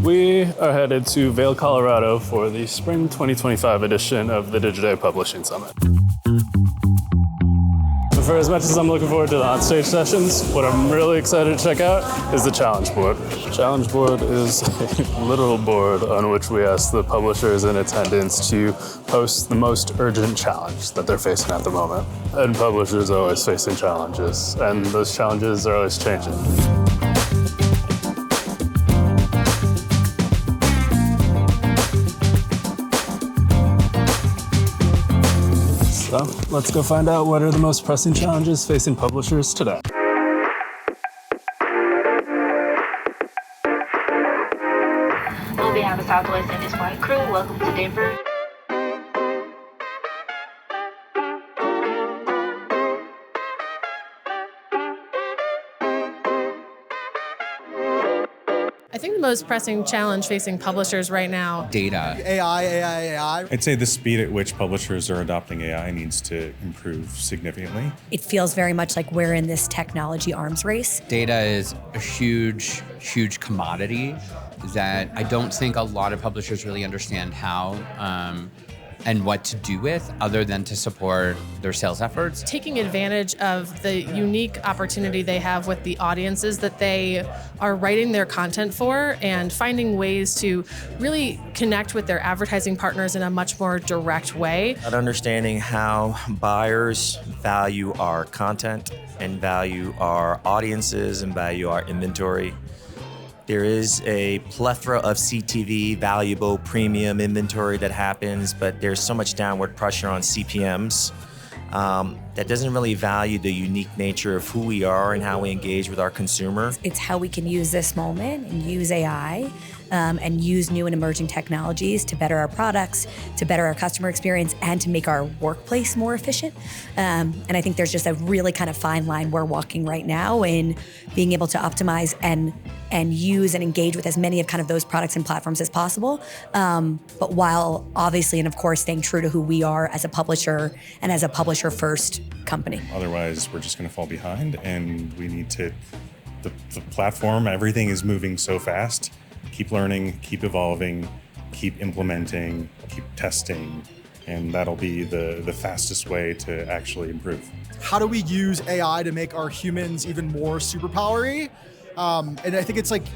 We are headed to Vail, Colorado for the spring 2025 edition of the Digiday Publishing Summit. For as much as I'm looking forward to the onstage sessions, what I'm really excited to check out is the challenge board. Challenge board is a literal board on which we ask the publishers in attendance to post the most urgent challenge that they're facing at the moment. And publishers are always facing challenges, and those challenges are always changing. So let's go find out what are the most pressing challenges facing publishers today. On behalf of Southwest and its flight crew, welcome to Denver. I think the most pressing challenge facing publishers right now. Data. AI. I'd say the speed at which publishers are adopting AI needs to improve significantly. It feels very much like we're in this technology arms race. Data is a huge commodity that I don't think a lot of publishers really understand how and what to do with other than to support their sales efforts. Taking advantage of the unique opportunity they have with the audiences that they are writing their content for and finding ways to really connect with their advertising partners in a much more direct way. Not understanding how buyers value our content and value our audiences and value our inventory. There is a plethora of CTV, valuable premium inventory that happens, but there's so much downward pressure on CPMs that doesn't really value the unique nature of who we are and how we engage with our consumer. It's how we can use this moment and use AI and use new and emerging technologies to better our products, to better our customer experience, and to make our workplace more efficient. And I think there's just a really kind of fine line we're walking right now in being able to optimize and use and engage with as many of kind of those products and platforms as possible, but while obviously and of course staying true to who we are as a publisher and as a publisher first company. Otherwise, we're just going to fall behind, and we need to, the platform, everything is moving so fast. Keep learning, keep evolving, keep implementing, keep testing, and that'll be the fastest way to actually improve. How do we use AI to make our humans even more superpowery? And I think it's like,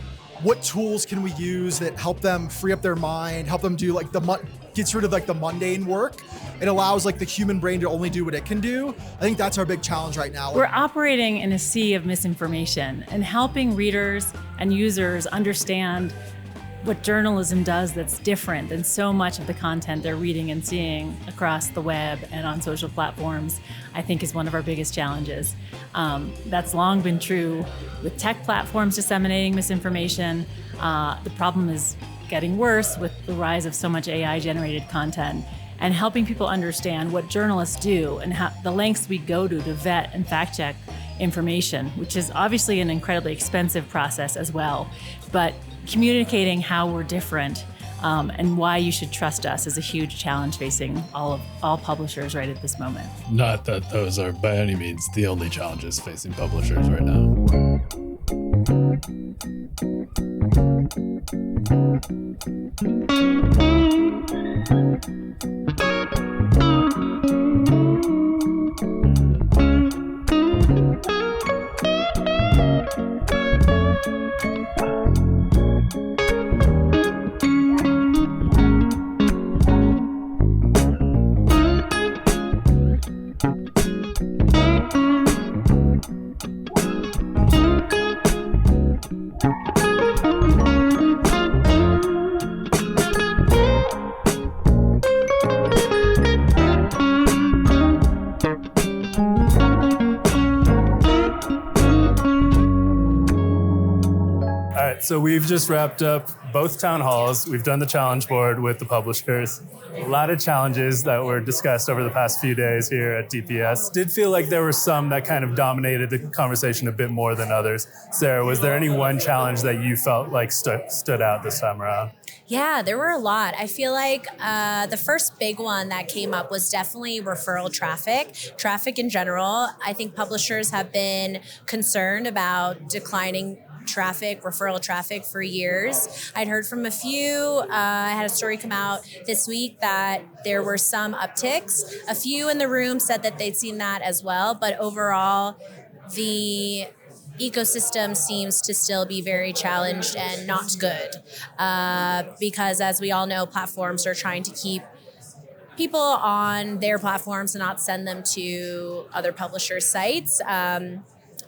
what tools can we use that help them free up their mind, help them do like gets rid of like the mundane work? It allows like the human brain to only do what it can do. I think that's our big challenge right now. We're operating in a sea of misinformation and helping readers and users understand what journalism does that's different than so much of the content they're reading and seeing across the web and on social platforms, I think is one of our biggest challenges. That's long been true with tech platforms disseminating misinformation. The problem is getting worse with the rise of so much AI-generated content, and helping people understand what journalists do and how the lengths we go to vet and fact-check information, which is obviously an incredibly expensive process as well. But communicating how we're different and why you should trust us is a huge challenge facing all publishers right at this moment. Not that those are by any means the only challenges facing publishers right now. So we've just wrapped up both town halls. We've done the challenge board with the publishers. A lot of challenges that were discussed over the past few days here at DPS. Did feel like there were some that kind of dominated the conversation a bit more than others. Sarah, was there any one challenge that you felt like stood out this time around? Yeah, there were a lot. I feel like the first big one that came up was definitely referral traffic. Traffic in general. I think publishers have been concerned about declining traffic, referral traffic for years. I'd heard from a few. I had a story come out this week that there were some upticks. A few in the room said that they'd seen that as well, but overall, the ecosystem seems to still be very challenged and not good because, as we all know, platforms are trying to keep people on their platforms and not send them to other publishers' sites.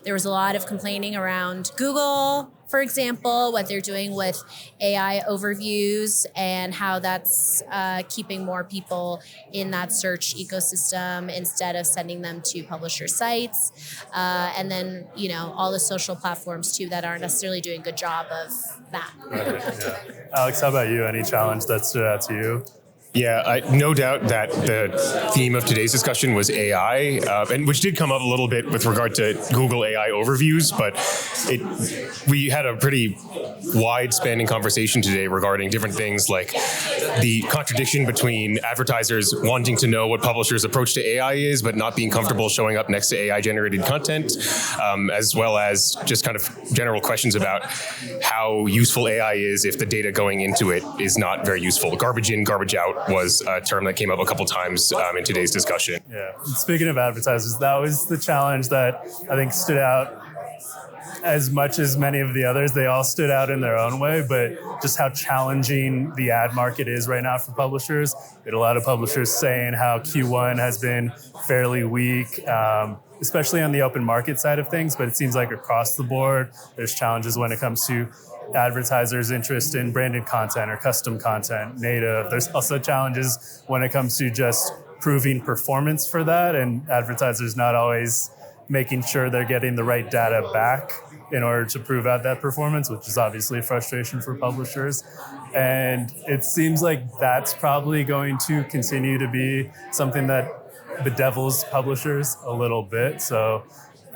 There was a lot of complaining around Google, for example, what they're doing with AI overviews and how that's keeping more people in that search ecosystem instead of sending them to publisher sites. And then, all the social platforms too that aren't necessarily doing a good job of that. Yeah. Alex, how about you? Any challenge that stood out to you? Yeah, no doubt that the theme of today's discussion was AI, and which did come up a little bit with regard to Google AI overviews, but we had a pretty wide-spanning conversation today regarding different things like the contradiction between advertisers wanting to know what publishers' approach to AI is, but not being comfortable showing up next to AI-generated content, as well as just kind of general questions about how useful AI is if the data going into it is not very useful. Garbage in, garbage out was a term that came up a couple times in today's discussion. Yeah. Speaking of advertisers, that was the challenge that I think stood out as much as many of the others. They all stood out in their own way, but just how challenging the ad market is right now for publishers. We had a lot of publishers saying how Q1 has been fairly weak, especially on the open market side of things, but it seems like across the board, there's challenges when it comes to advertisers' interest in branded content or custom content, native. There's also challenges when it comes to just proving performance for that, and advertisers not always making sure they're getting the right data back in order to prove out that performance, which is obviously a frustration for publishers. And it seems like that's probably going to continue to be something that bedevils publishers a little bit. So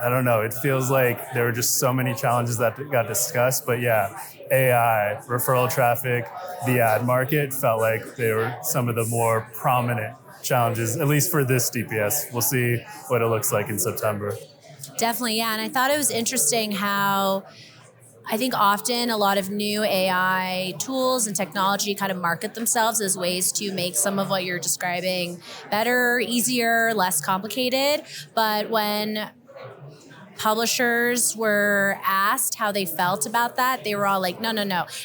I don't know. It feels like there were just so many challenges that got discussed. But yeah, AI, referral traffic, the ad market felt like they were some of the more prominent challenges, at least for this DPS. We'll see what it looks like in September. Definitely, yeah. And I thought it was interesting how I think often a lot of new AI tools and technology kind of market themselves as ways to make some of what you're describing better, easier, less complicated. But when publishers were asked how they felt about that, they were all like, no.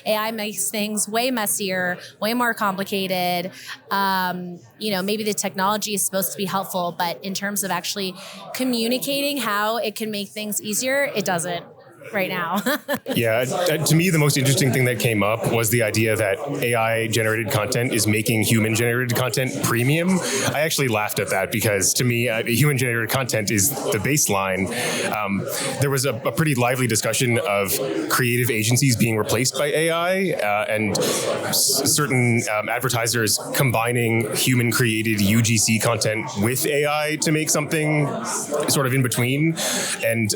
AI makes things way messier, way more complicated. Maybe the technology is supposed to be helpful, but in terms of actually communicating how it can make things easier, it doesn't right now. Yeah, to me, the most interesting thing that came up was the idea that AI-generated content is making human-generated content premium. I actually laughed at that because, to me, human-generated content is the baseline. There was a pretty lively discussion of creative agencies being replaced by AI and certain advertisers combining human-created UGC content with AI to make something sort of in between. And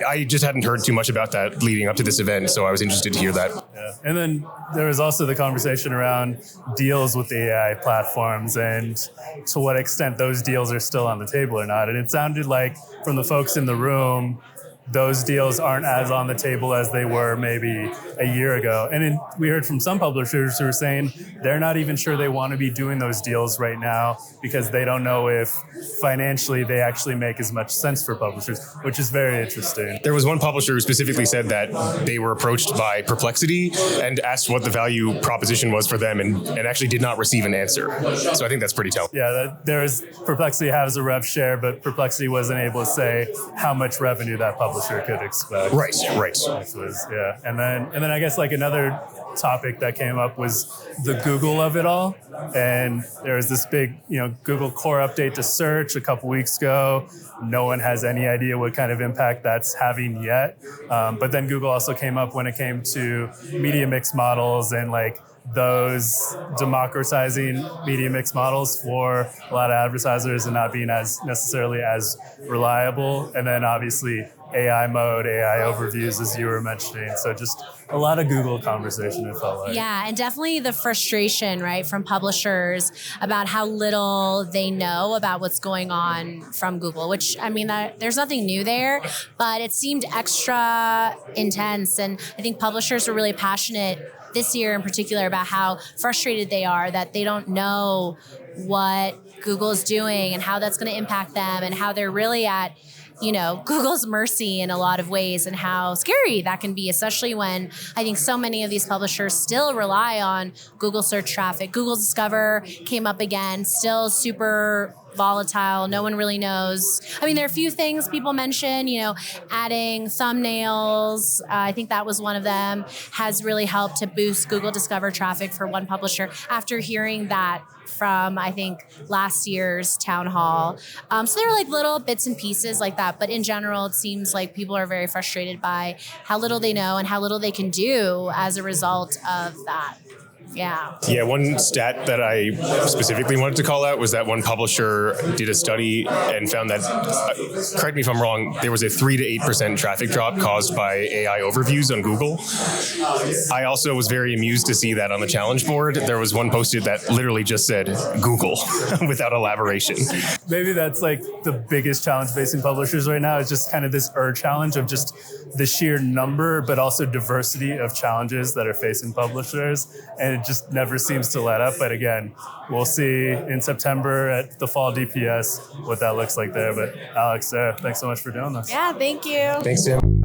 I just hadn't heard too much about that leading up to this event, so I was interested to hear that. Yeah. And then there was also the conversation around deals with the AI platforms and to what extent those deals are still on the table or not. And it sounded like from the folks in the room, those deals aren't as on the table as they were maybe a year ago. And we heard from some publishers who are saying they're not even sure they want to be doing those deals right now because they don't know if financially they actually make as much sense for publishers, which is very interesting. There was one publisher who specifically said that they were approached by Perplexity and asked what the value proposition was for them and actually did not receive an answer. So I think that's pretty telling. Yeah, Perplexity has a rev share, but Perplexity wasn't able to say how much revenue that publisher could expect. Right. Yeah. And then I guess like another topic that came up was the Google of it all. And there was this big, Google core update to search a couple weeks ago. No one has any idea what kind of impact that's having yet. But then Google also came up when it came to media mix models and like those democratizing media mix models for a lot of advertisers and not being as necessarily as reliable. And then obviously AI mode, AI overviews, as you were mentioning. So just a lot of Google conversation, it felt like. Yeah, and definitely the frustration, right, from publishers about how little they know about what's going on from Google, which, I mean, there's nothing new there, but it seemed extra intense. And I think publishers were really passionate this year in particular about how frustrated they are that they don't know what Google is doing and how that's going to impact them and how they're really at Google's mercy in a lot of ways and how scary that can be, especially when I think so many of these publishers still rely on Google search traffic. Google Discover came up again, still super volatile. No one really knows. I mean, there are a few things people mention, adding thumbnails. I think that was one of them, has really helped to boost Google Discover traffic for one publisher after hearing that from, I think, last year's town hall. So there are like little bits and pieces like that. But in general, it seems like people are very frustrated by how little they know and how little they can do as a result of that. Yeah, one stat that I specifically wanted to call out was that one publisher did a study and found that, correct me if I'm wrong, there was a 3 to 8% traffic drop caused by AI overviews on Google. I also was very amused to see that on the challenge board. There was one posted that literally just said Google without elaboration. Maybe that's like the biggest challenge facing publishers right now is just kind of this challenge of just the sheer number, but also diversity of challenges that are facing publishers. And it just never seems to let up. But again, we'll see in September at the fall DPS what that looks like there. But Alex, Sarah, thanks so much for doing this. Yeah, thank you. Thanks, Tim.